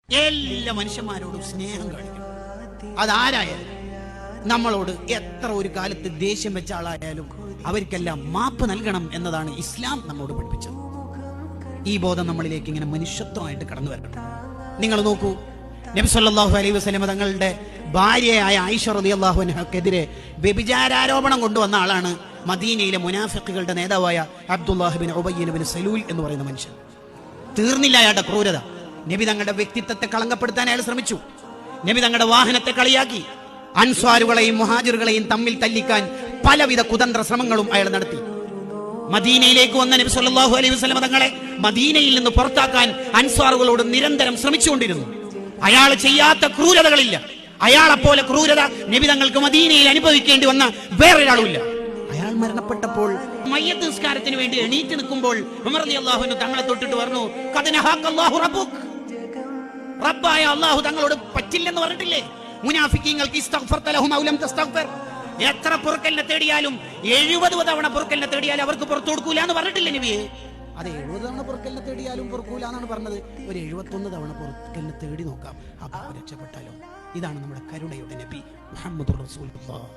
എല്ലാ മനുഷ്യന്മാരോടും സ്നേഹം കാണിക്കണം. അതാരായാലും നമ്മളോട് എത്ര ഒരു കാലത്ത് ദേഷ്യം വെച്ച ആളായാലും അവർക്കെല്ലാം മാപ്പ് നൽകണം എന്നതാണ് ഇസ്ലാം നമ്മോട് പഠിപ്പിച്ചത്. ഈ ബോധം നമ്മളിലേക്ക് ഇങ്ങനെ മനുഷ്യത്വമായിട്ട് കടന്നു വരണം. നിങ്ങൾ നോക്കൂ, നബി സല്ലല്ലാഹു അലൈഹി വസല്ലം തങ്ങളുടെ ഭാര്യയായ ആയിഷ റളിയല്ലാഹു അൻഹക്കെതിരെ വ്യഭിചാരോപണം കൊണ്ടുവന്ന ആളാണ് മദീനയിലെ മുനാഫിഖുകളുടെ നേതാവായ അബ്ദുല്ലാഹ് ബിൻ ഉബയ്യ് ബിൻ സലൂൽ എന്ന് പറയുന്ന മനുഷ്യൻ. തീർന്നില്ല അയാളുടെ ക്രൂരത. നബി തങ്ങളുടെ വ്യക്തിത്വത്തെ കളങ്കപ്പെടുത്താൻ അയാൾ ശ്രമിച്ചു. നബി തങ്ങളുടെ വാഹനത്തെ കളിയാക്കി. അൻസ്വാറുകളെയും മുഹാജിറുകളെയും തമ്മിൽ തല്ലിക്കാൻ പലവിധ കുതന്ത്ര ശ്രമങ്ങളും അയാൾ നടത്തി. മദീനയിലേക്ക് വന്ന നബി സല്ലല്ലാഹു അലൈഹി വസല്ലം തങ്ങളെ മദീനയിൽ നിന്ന് പുറത്താക്കാൻ അൻസ്വാറുകളോട് നിരന്തരം ശ്രമിച്ചുകൊണ്ടിരുന്നു. അയാൾ ചെയ്യാത്ത ക്രൂരതകളില്ല. അയാളെപ്പോലെ ക്രൂരത നബി തങ്ങൾക്ക് മദീനയിൽ അനുഭവിക്കേണ്ടി വന്ന വേറൊരാളുമില്ല. അയാൾ മരണപ്പെട്ടപ്പോൾ മയ്യത്ത് നിസ്കാരത്തിന് വേണ്ടി എണീറ്റ് നിൽക്കുമ്പോൾ ഉമർ റളിയല്ലാഹു അൻഹു തങ്ങളെ തൊട്ടിട്ട് പറഞ്ഞു, ഖദ് നഹാഖല്ലാഹു റബ്ബുക്, റബ്ബായ അല്ലാഹു തങ്ങളോട് പറ്റില്ലെന്ന് പറഞ്ഞിട്ടില്ലേ? മുനാഫിക്കീങ്ങൾക്ക് ഇസ്തഗ്ഫർത ലഹും ഔ ലം തസ്തഗ്ഫിർ, എത്ര പൊറുക്കലിനെ തേടിയാലും 70 തവണ പൊറുക്കലിനെ തേടിയാലും അവർക്ക് പുറത്തു കൊടുക്കൂല എന്ന് പറഞ്ഞിട്ടില്ലേ നബിയെ? അത് 70 തവണ പൊറുക്കലിനെ തേടിയാലും പൊറുക്കൂല എന്നാണ് പറഞ്ഞത്. ഒരു 71 തവണ പൊറുക്കലിനെ തേടി നോക്കാം, അപ്പോൾ രക്ഷപ്പെട്ടാലോ. ഇതാണ് നമ്മുടെ കരുണയുടെ നബി മുഹമ്മദുർ റസൂലുള്ളാഹ്.